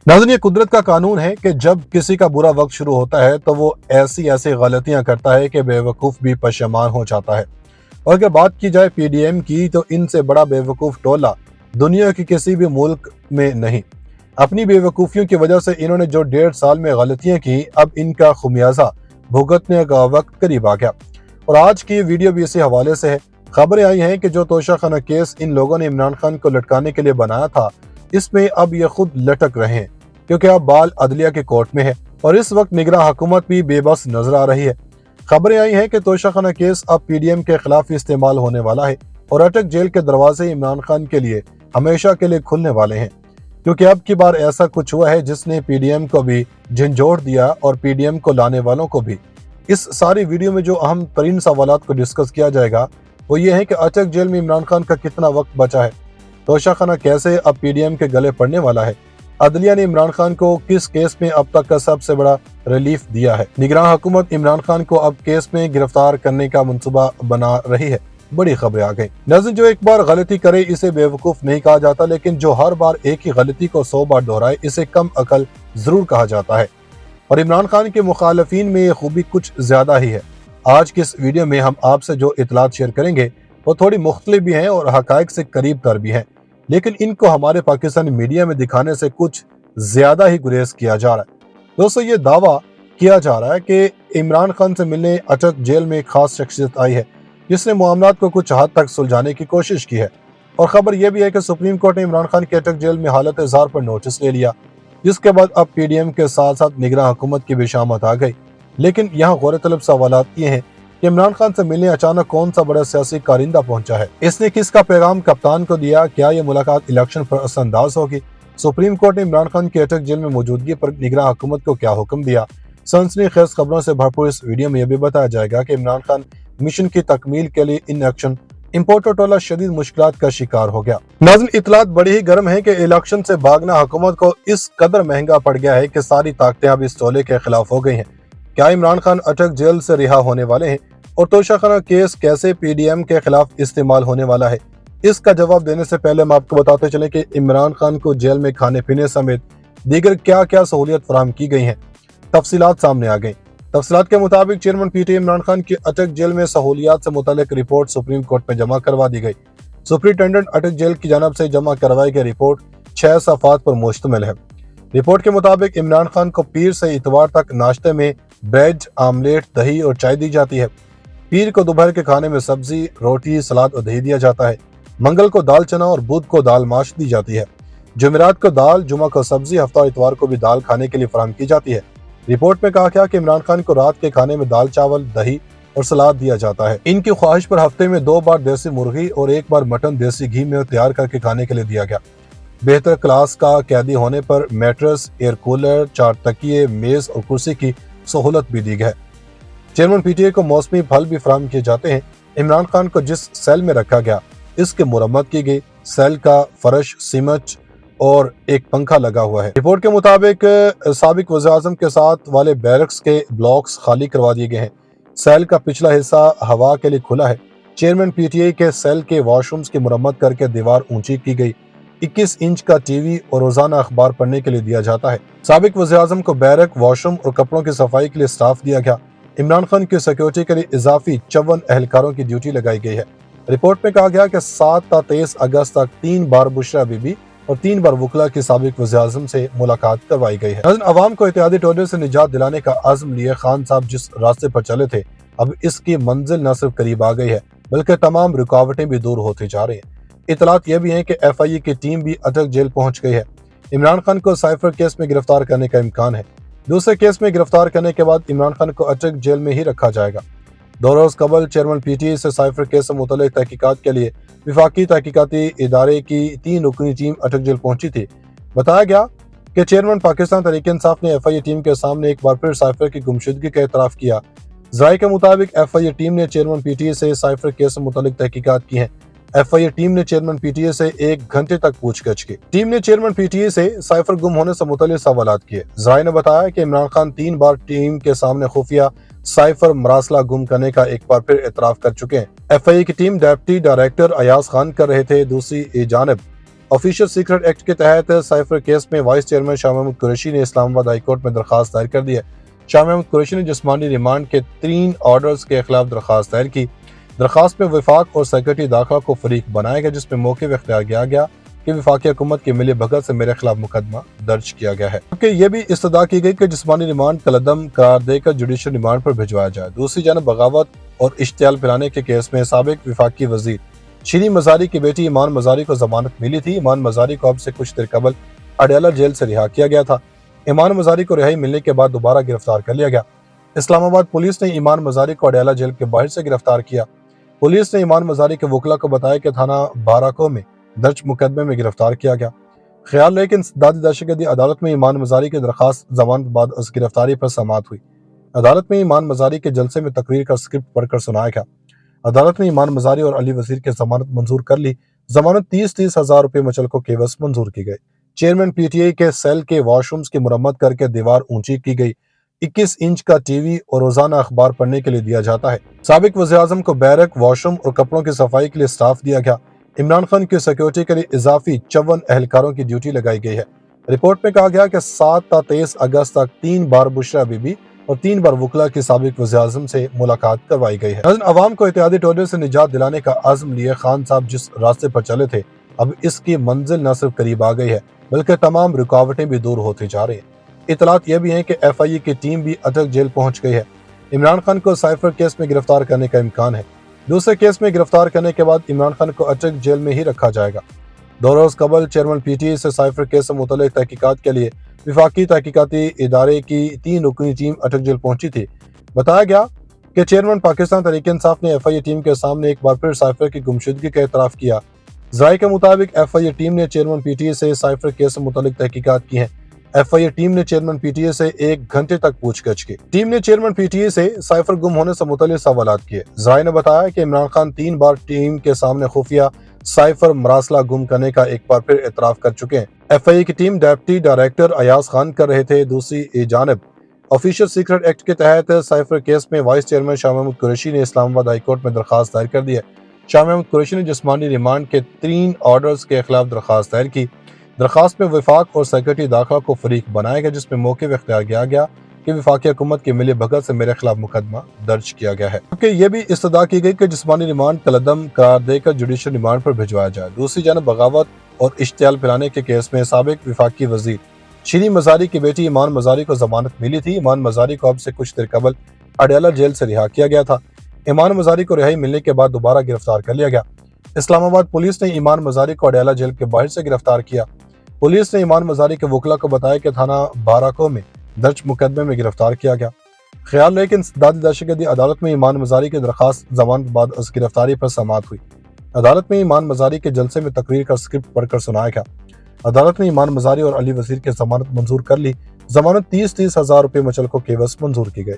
नाज़रीन, ये कुदरत का कानून है कि जब किसी का बुरा वक्त शुरू होता है तो वो ऐसी ऐसी गलतियां करता है कि बेवकूफ़ भी पशेमान हो जाता है। और अगर बात की जाए पीडीएम की, तो इनसे बड़ा बेवकूफ़ टोला दुनिया के किसी भी मुल्क में नहीं। अपनी बेवकूफ़ियों की वजह से इन्होंने जो 1.5 साल में गलतियां की, अब इनका खुमियाजा भुगतने का वक्त करीब आ गया। और आज की वीडियो भी इसी हवाले से है। खबरें आई हैं कि जो तोशाखाना केस इन लोगों ने इमरान खान को लटकाने के लिए बनाया था, इसमें अब ये खुद लटक रहे हैं, क्योंकि अब बाल अदलिया के कोर्ट में है और इस वक्त निगरान हुकूमत भी बेबस नजर आ रही है। खबरें आई हैं कि तोशाखाना केस अब पीडीएम के खिलाफ इस्तेमाल होने वाला है और अटक जेल के दरवाजे इमरान खान के लिए हमेशा के लिए खुलने वाले हैं, क्योंकि अब की बार ऐसा कुछ हुआ है जिसने पीडीएम को भी झंझोड़ दिया और पीडीएम को लाने वालों को भी। इस सारी वीडियो में जो अहम तरीन सवालात को डिस्कस किया जाएगा वो ये है कि अटक जेल में इमरान खान का कितना वक्त बचा है, तोशाखाना कैसे अब पीडीएम के गले पड़ने वाला है, अदलिया ने इमरान खान को किस केस में अब तक का सबसे बड़ा रिलीफ दिया है, निगरान हुकूमत इमरान खान को अब केस में गिरफ्तार करने का मंसूबा बना रही है। बड़ी खबरें आ गई। नाज़रीन, जो एक बार गलती करे इसे बेवकूफ नहीं कहा जाता, लेकिन जो हर बार एक ही गलती को 100 बार दोहराए इसे कम अकल जरूर कहा जाता है। और इमरान खान के मुखालफीन में ये खूबी कुछ ज्यादा ही है। आज की इस वीडियो में हम आपसे जो इतलात शेयर करेंगे वो थोड़ी मुख्तलिफ भी हैं और हकायक से करीब तर भी हैं, लेकिन इनको हमारे पाकिस्तानी मीडिया में दिखाने से कुछ ज्यादा ही गुरेज किया जा रहा है। दोस्तों, ये दावा किया जा रहा है कि इमरान खान से मिलने अटक जेल में एक खास शख्सियत आई है जिसने मामलात को कुछ हद तक सुलझाने की कोशिश की है। और खबर यह भी है कि सुप्रीम कोर्ट ने इमरान खान के अटक जेल में हालत इज़हार पर नोटिस ले लिया, जिसके बाद अब पीडीएम के साथ साथ निगरान हुकूमत की भी शामत आ गई। लेकिन यहाँ गौरतलब सवालात ये हैं कि इमरान खान से मिलने अचानक कौन सा बड़ा सियासी कारिंदा पहुंचा है, इसने किसका पैगाम कप्तान को दिया, क्या ये मुलाकात इलेक्शन पर असरअंदाज होगी, सुप्रीम कोर्ट ने इमरान खान की अटक जेल में मौजूदगी पर निगरान हुकूमत को क्या हुक्म दिया। सनसनीखेज खबरों से भरपूर इस वीडियो में यह भी बताया जाएगा कि इमरान खान मिशन की तकमील के लिए इन एक्शन इम्पोर्टर टोला शदीद मुश्किलात का शिकार हो गया। नाज़रीन, इतलात बड़ी ही गर्म है कि इलेक्शन से भागना हुकूमत को इस कदर महंगा पड़ गया है कि सारी ताकतें अब इस टोले के खिलाफ हो गई हैं। क्या इमरान खान अटक जेल से रिहा होने वाले हैं और तोशाखाना केस कैसे पीडीएम के खिलाफ इस्तेमाल होने वाला है, इसका जवाब देने से पहले हम आपको बताते चलें कि इमरान खान को जेल में खाने पीने समेत दीगर क्या क्या सहूलियत फराहम की गई हैं। तफसीलात सामने आ गई। तफसीलात के मुताबिक चेयरमैन पीटीआई इमरान खान की अटक जेल में सहूलियात से मुतालिक रिपोर्ट सुप्रीम कोर्ट में जमा करवा दी गई। सुप्रिंटेंडेंट अटक जेल की जानब से जमा करवाई गई रिपोर्ट 6 सफ़ात पर मुश्तमिल है। रिपोर्ट के मुताबिक इमरान खान को पीर से इतवार तक नाश्ते में ब्रेड, आमलेट, दही और चाय दी जाती है। पीर को दोपहर के खाने में सब्जी, रोटी, सलाद और दही दिया जाता है। मंगल को दाल चना और बुध को दाल माश दी जाती है। जुमेरात को दाल, जुमा को सब्जी, हफ्ता और इतवार को भी दाल खाने के लिए फराहम की जाती है। रिपोर्ट में कहा गया कि इमरान खान को रात के खाने में दाल, चावल, दही और सलाद दिया जाता है। इनकी ख्वाहिश पर हफ्ते में 2 बार देसी मुर्गी और 1 बार मटन देसी घी में तैयार करके खाने के लिए दिया गया। बेहतर क्लास का कैदी होने पर मैट्रेस, एयर कूलर, 4 तकिए, मेज और कुर्सी की सहूलत भी दी गई है। चेयरमैन पीटीआई को मौसमी फल भी फराहम किए जाते हैं। इमरान खान को जिस सेल में रखा गया इसकी मुरम्मत की गई। सेल का फर्श, सीमेंट और एक पंखा लगा हुआ है। रिपोर्ट के मुताबिक साबिक वज़ीर-ए-आज़म के साथ वाले बैरक्स के ब्लॉक्स खाली करवा दिए गए हैं। सेल का पिछला हिस्सा हवा के लिए खुला है। चेयरमैन पीटीआई के सेल के वॉशरूम्स की मुरम्मत करके दीवार ऊंची की गई। 21 इंच का टीवी और रोजाना अखबार पढ़ने के लिए दिया जाता है। साबिक वज़ीर-ए-आज़म को बैरक, वॉशरूम और कपड़ों की सफाई के लिए स्टाफ दिया गया। इमरान खान की सिक्योरिटी के लिए इजाफी 54 एहलकारों की ड्यूटी लगाई गई है। रिपोर्ट में कहा गया कि 7 ता 23 अगस्त तक 3 बार बुशरा बीबी और 3 बार वकला की साबिक वज़ीर-ए-आज़म से मुलाकात करवाई गई है। अवाम को इत्तेहादी टोले से निजात दिलाने का अज़्म लिए खान साहब जिस रास्ते पर चले थे, अब इसकी मंजिल न सिर्फ करीब आ गई है बल्कि तमाम रुकावटें भी दूर होती जा रही हैं। इतलात यह भी है कि एफआईए की टीम भी अटक जेल पहुंच गई है। इमरान खान को साइफर केस में गिरफ्तार करने का इम्कान है। दूसरे केस में गिरफ्तार करने के बाद इमरान खान को अटक जेल में ही रखा जाएगा। 2 रोज कबल चेयरमैन पीटीआई से साइफर केस से मुतल्लिक तहकीकात के लिए विफाकी तहकीकाती इदारे की 3 रुकनी टीम अटक जेल पहुंची थी। बताया गया कि चेयरमैन पाकिस्तान तहरीक इंसाफ ने एफआईए टीम के सामने एक बार फिर साइफर की गुमशुदगी का एतराफ़ किया। ज़राए के मुताबिक एफआईए टीम ने चेयरमैन पीटीआई से साइफर केस से मुतल्लिक तहकीकात की है। एफआईए टीम ने चेयरमैन पीटीआई से 1 घंटे तक पूछगछ की। टीम ने चेयरमैन पीटीआई से साइफर गुम होने से मुतल्लिक सवालात किए। ज़राए ने बताया कि इमरान खान 3 बार टीम के सामने खुफिया साइफर मरासला गुम करने का एक बार फिर एतराफ़ कर चुके हैं। एफआईए की team deputy director Ayaz Khan कर रहे थे। दूसरी जानब آفیشل سیکرٹ ایکٹ کے تحت سائفر کیس میں وائس چیئرمین شاہ محمود قریشی نے اسلام آباد ہائی کورٹ میں درخواست دائر کر دی ہے۔ شاہ محمود قریشی نے جسمانی ریمانڈ کے 3 آرڈرز کے خلاف درخواست دائر کی۔ درخواست میں وفاق اور سیکرٹری داخلہ کو فریق بنایا گیا، جس میں موقع اختیار کیا گیا کہ وفاقی حکومت کی ملی بھگت سے میرے خلاف مقدمہ درج کیا گیا ہے، کیونکہ یہ بھی استدعا کی گئی کہ جسمانی ریمانڈ کالعدم قرار دے کر جوڈیشل ریمانڈ پر بھجوایا جائے۔ دوسری جانب بغاوت اور اشتعال پھیلانے کے کیس میں سابق وفاقی وزیر شیریں مزاری کی بیٹی ایمان مزاری کو ضمانت ملی تھی۔ ایمان مزاری کو اب سے کچھ دیر قبل اڈیالہ جیل سے رہا کیا گیا تھا۔ ایمان مزاری کو رہائی ملنے کے بعد دوبارہ گرفتار کر لیا گیا۔ اسلام آباد پولیس نے ایمان مزاری کو اڈیالہ جیل کے باہر سے گرفتار کیا۔ پولیس نے ایمان مزاری کے وکلا کو بتایا کہ تھانہ بارہکوہ میں درج مقدمے میں گرفتار کیا گیا۔ خیال ہے کہ انسدادی دہشتگردی عدالت میں ایمان مزاری کی درخواست ضمانت بعد از گرفتاری پر سماعت ہوئی۔ عدالت میں ایمان مزاری کے جلسے میں تقریر کا اسکرپٹ پڑھ کر سنایا گیا۔ عدالت نے ایمان مزاری اور علی وزیر کی ضمانت منظور کر لی۔ ضمانت 30 ہزار روپے مچلقوں کے عوض منظور کی گئی۔ چیئرمین پی ٹی آئی کے سیل کے واش رومز کی مرمت کر کے دیوار اونچی کی گئی۔ 21 انچ کا ٹی وی اور روزانہ اخبار پڑھنے کے لیے دیا جاتا ہے۔ سابق وزیراعظم کو بیرک، واش روم اور کپڑوں کی صفائی کے لیے سٹاف دیا گیا۔ عمران خان کی سیکیورٹی کے لیے اضافی 54 اہلکاروں کی ڈیوٹی لگائی گئی ہے۔ رپورٹ میں کہا گیا کہ 7 تا 23 اگست تک 3 بار بشرا بی بی اور 3 بار وکلا کی سابق وزیراعظم سے ملاقات کروائی گئی ہے۔ عوام کو اتحادی ٹولے سے نجات دلانے کا عزم لیے خان صاحب جس راستے پر چلے تھے، اب اس کی منزل نہ صرف قریب آ گئی ہے بلکہ تمام رکاوٹیں بھی دور ہوتی جا رہی ہیں۔ اطلاعات یہ بھی ہیں کہ ایف آئی اے کی ٹیم بھی اٹک جیل پہنچ گئی ہے۔ عمران خان کو سائفر کیس میں گرفتار کرنے کا امکان ہے۔ دوسرے کیس میں گرفتار کرنے کے بعد عمران خان کو اٹک جیل میں ہی رکھا جائے گا۔ 2 روز قبل چیئرمین پی ٹی آئی سے سائفر کیس سے متعلق تحقیقات کے لیے وفاقی تحقیقاتی ادارے کی 3 رکنی ٹیم اٹک جیل پہنچی تھی۔ بتایا گیا کہ چیئرمین پاکستان تحریک انصاف نے ایف آئی اے ٹیم کے سامنے ایک بار پھر سائفر کی گمشدگی کا اعتراف کیا۔ ذرائع کے مطابق ایف آئی اے ٹیم نے چیئرمین پی ٹی آئی سے سائفر کیس سے متعلق تحقیقات کی ہیں۔ ایف آئی اے ٹیم نے چیئرمین پی ٹی آئی سے 1 گھنٹے تک پوچھ گچھ کی۔ ٹیم نے چیئرمین پی ٹی آئی سے سائفر گم ہونے سے متعلق سوالات کیے۔ ذرائع نے بتایا کہ عمران خان 3 بار ٹیم کے سامنے خفیہ سائفر مراسلہ گم کرنے کا ایک بار پھر اعتراف کر چکے ہیں۔ ایف آئی اے کی team deputy director Ayaz Khan کر رہے تھے۔ دوسری جانب آفیشل سیکرٹ ایکٹ کے تحت سائفر کیس میں وائس چیئرمین شاہ محمود قریشی نے اسلام آباد ہائی کورٹ میں درخواست دائر کر دی ہے۔ شاہ محمود قریشی نے جسمانی ریمانڈ کے 3 آرڈرز کے خلاف درخواست دائر کی۔ درخواست میں وفاق اور سیکرٹری داخلہ کو فریق بنایا گیا، جس میں موقع اختیار کیا گیا کہ وفاقی حکومت کی ملی بھگت سے میرے خلاف مقدمہ درج کیا گیا ہے، کیونکہ یہ بھی استدعا کی گئی کہ جسمانی ریمانڈ کالعدم قرار دے کر جوڈیشل ریمانڈ پر بھجوایا جائے۔ دوسری جانب بغاوت اور اشتعال پھیلانے کے کیس میں سابق وفاقی وزیر شیریں مزاری کی بیٹی ایمان مزاری کو ضمانت ملی تھی۔ ایمان مزاری کو اب سے کچھ دیر قبل اڈیالہ جیل سے رہا کیا گیا تھا۔ ایمان مزاری کو رہائی ملنے کے بعد دوبارہ گرفتار کر لیا گیا۔ اسلام آباد پولیس نے ایمان مزاری کو اڈیالہ جیل کے باہر سے گرفتار کیا۔ پولیس نے ایمان مزاری کے وکلا کو بتایا کہ تھانہ بارہکوہ میں درج مقدمے میں گرفتار کیا گیا۔ خیال ہے کہ انسدادی دہشتگردی عدالت میں ایمان مزاری کی درخواست ضمانت بعد از گرفتاری پر سماعت ہوئی۔ عدالت میں ایمان مزاری کے جلسے میں تقریر کا اسکرپٹ پڑھ کر سنایا گیا۔ عدالت نے ایمان مزاری اور علی وزیر کی ضمانت منظور کر لی۔ ضمانت 30 ہزار روپے مچلقوں کے عوض منظور کی گئی۔